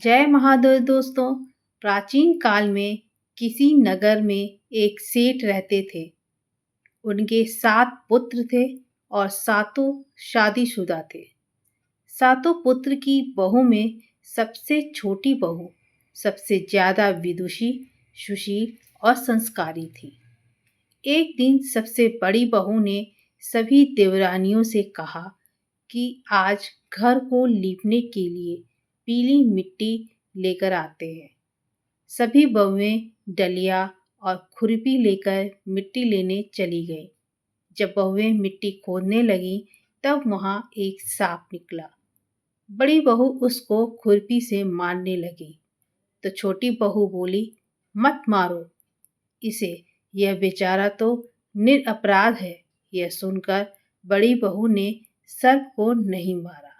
जय महादेव दोस्तों। प्राचीन काल में किसी नगर में एक सेठ रहते थे। उनके 7 पुत्र थे और सातों शादीशुदा थे। सातों पुत्र की बहू में सबसे छोटी बहू सबसे ज्यादा विदुषी, सुशील और संस्कारी थी। एक दिन सबसे बड़ी बहू ने सभी देवरानियों से कहा कि आज घर को लीपने के लिए पीली मिट्टी लेकर आते हैं। सभी बहुएं डलिया और खुरपी लेकर मिट्टी लेने चली गईं। जब बहुएं मिट्टी खोदने लगीं, तब वहां एक सांप निकला। बड़ी बहू उसको खुरपी से मारने लगी, तो छोटी बहू बोली, मत मारो इसे, यह बेचारा तो निरपराध है। यह सुनकर बड़ी बहू ने सर्प को नहीं मारा।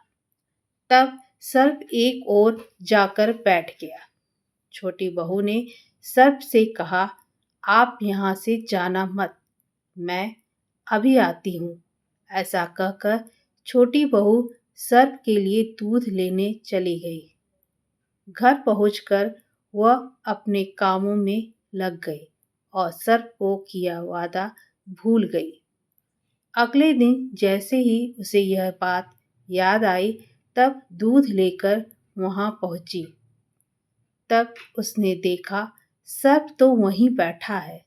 तब सर्प एक ओर जाकर बैठ गया। छोटी बहू ने सर्प से कहा, आप यहाँ से जाना मत, मैं अभी आती हूँ। ऐसा कहकर छोटी बहू सर्प के लिए दूध लेने चली गई। घर पहुंचकर वह अपने कामों में लग गई और सर्प को किया वादा भूल गई। अगले दिन जैसे ही उसे यह बात याद आई, तब दूध लेकर वहां पहुंची। तब उसने देखा सर्प तो वहीं बैठा है।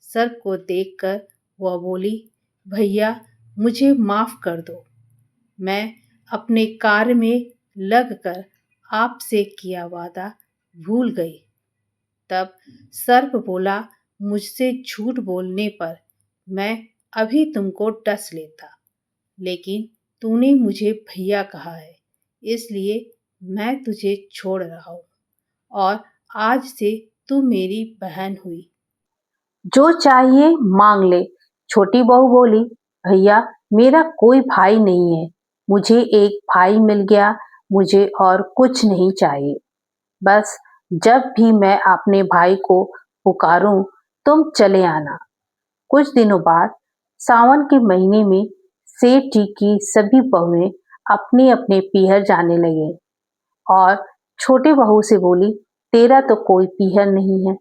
सर्प को देखकर वह बोली, भैया मुझे माफ कर दो, मैं अपने कार्य में लगकर आपसे किया वादा भूल गई। तब सर्प बोला, मुझसे झूठ बोलने पर मैं अभी तुमको डस लेता, लेकिन तूने मुझे भैया कहा है, इसलिए मैं तुझे छोड़ रहा हूँ और आज से तू मेरी बहन हुई। जो चाहिए मांग ले। छोटी बहू बोली, भैया मेरा कोई भाई नहीं है, मुझे एक भाई मिल गया, मुझे और कुछ नहीं चाहिए। बस जब भी मैं अपने भाई को पुकारूं तुम चले आना। कुछ दिनों बाद सावन के महीने में सेठ जी की सभी बहुएं अपने अपने पीहर जाने लगे और छोटी बहू से बोली, तेरा तो कोई पीहर नहीं है,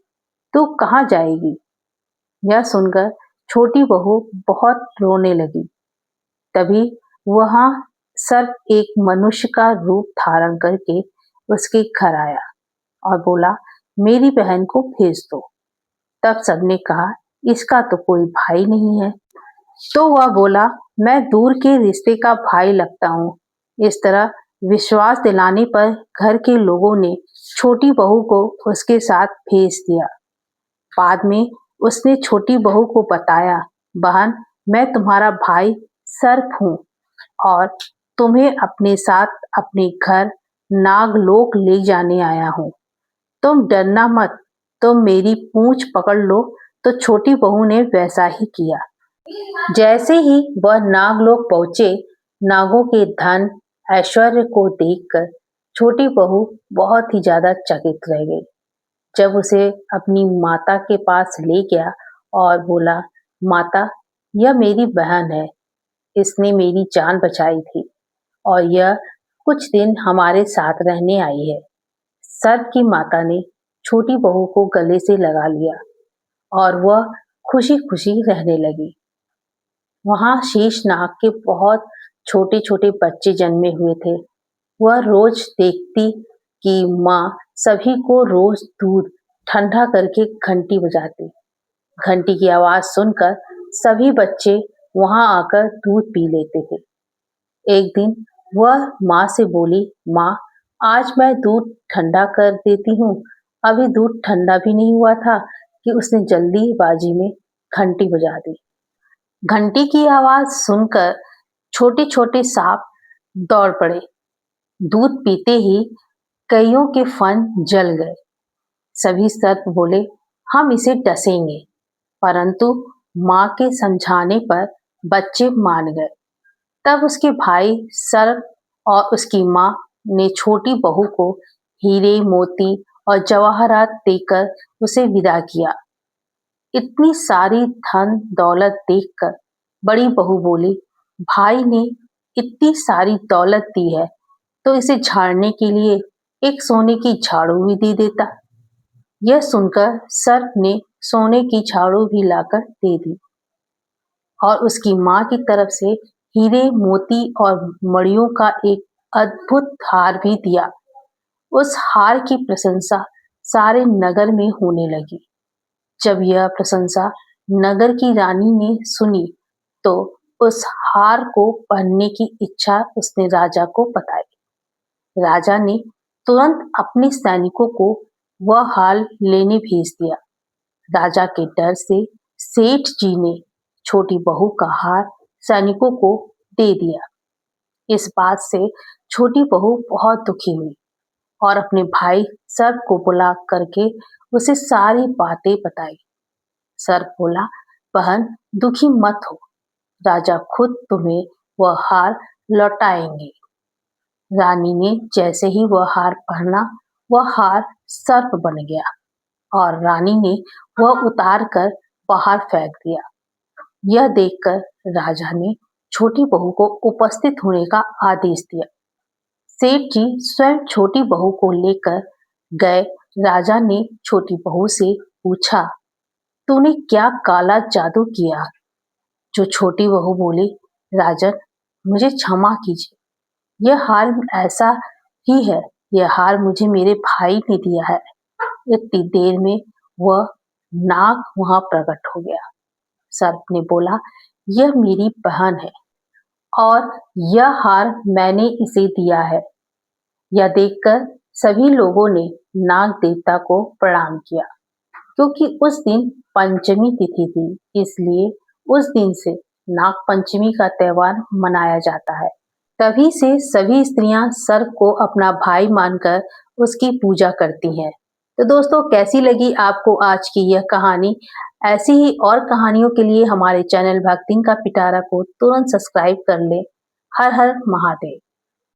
तू कहाँ जाएगी। यह सुनकर छोटी बहू बहुत रोने लगी। तभी वहां सर्प एक मनुष्य का रूप धारण करके उसके घर आया और बोला, मेरी बहन को भेज दो। तब सबने कहा, इसका तो कोई भाई नहीं है। तो वह बोला, मैं दूर के रिश्ते का भाई लगता हूँ। इस तरह विश्वास दिलाने पर घर के लोगों ने छोटी बहू को उसके साथ भेज दिया। बाद में उसने छोटी बहू को बताया, बहन मैं तुम्हारा भाई सर्प हूँ और तुम्हें अपने साथ अपने घर नागलोक ले जाने आया हूँ। तुम डरना मत, तुम मेरी पूंछ पकड़ लो। तो छोटी बहू ने वैसा ही किया। जैसे ही वह नागलोक पहुंचे, नागों के धन ऐश्वर्य को देखकर छोटी बहू बहुत ही ज्यादा चकित रह गई। जब उसे अपनी माता के पास ले गया और बोला, माता यह मेरी बहन है, इसने मेरी जान बचाई थी और यह कुछ दिन हमारे साथ रहने आई है। सर्प की माता ने छोटी बहू को गले से लगा लिया और वह खुशी खुशी रहने लगी। वहां शेषनाग के बहुत छोटे छोटे बच्चे जन्मे हुए थे। वह रोज देखती कि माँ सभी को रोज दूध ठंडा करके घंटी बजाती। घंटी की आवाज सुनकर सभी बच्चे वहां आकर दूध पी लेते थे। एक दिन वह माँ से बोली, माँ आज मैं दूध ठंडा कर देती हूँ। अभी दूध ठंडा भी नहीं हुआ था कि उसने जल्दीबाजी में घंटी बजा दी। घंटी की आवाज सुनकर छोटे छोटे सांप दौड़ पड़े। दूध पीते ही कईयों के फन जल गए। सभी सर्प बोले, हम इसे डसेंगे, परंतु माँ के समझाने पर बच्चे मान गए। तब उसके भाई सर्प और उसकी माँ ने छोटी बहू को हीरे मोती और जवाहरात देकर उसे विदा किया। इतनी सारी धन दौलत देखकर बड़ी बहू बोली, भाई ने इतनी सारी दौलत दी है तो इसे झाड़ने के लिए एक सोने की झाड़ू भी दे देता। यह सुनकर सर्प ने सोने की झाड़ू भी लाकर दे दी और उसकी माँ की तरफ से हीरे, मोती और मणियों का एक अद्भुत हार भी दिया। उस हार की प्रशंसा सारे नगर में होने लगी। जब यह प्रशंसा नगर की रानी ने सुनी, तो उस हार को पहनने की इच्छा उसने राजा को बताई। राजा ने तुरंत अपने सैनिकों को वह हार लेने भेज दिया। राजा के डर से सेठ जी ने छोटी बहू का हार सैनिकों को दे दिया। इस बात से छोटी बहू बहुत दुखी हुई और अपने भाई सर्प को बुला करके उसे सारी बातें बताई। सर्प बोला, बहन दुखी मत हो, राजा खुद तुम्हें वह हार लौटाएंगे। रानी ने जैसे ही वह हार पहना, वह हार सर्प बन गया और रानी ने वह उतार कर बाहर फेंक दिया। यह देखकर राजा ने छोटी बहू को उपस्थित होने का आदेश दिया। सेठ जी स्वयं छोटी बहू को लेकर गए। राजा ने छोटी बहू से पूछा, तूने क्या काला जादू किया? जो छोटी बहू बोली, राजन मुझे क्षमा कीजिए, यह हार ऐसा ही है, यह हार मुझे मेरे भाई ने दिया है। इतनी देर में वह नाग वहां प्रकट हो गया। सर्प ने बोला, यह मेरी बहन है और यह हार मैंने इसे दिया है। यह देखकर सभी लोगों ने नाग देवता को प्रणाम किया। क्योंकि उस दिन पंचमी तिथि थी, इसलिए उस दिन से नाग पंचमी का त्योहार मनाया जाता है। तभी से सभी स्त्रियां सर्प को अपना भाई मानकर उसकी पूजा करती हैं। तो दोस्तों, कैसी लगी आपको आज की यह कहानी? ऐसी ही और कहानियों के लिए हमारे चैनल भक्तिन का पिटारा को तुरंत सब्सक्राइब कर लें। हर हर महादेव।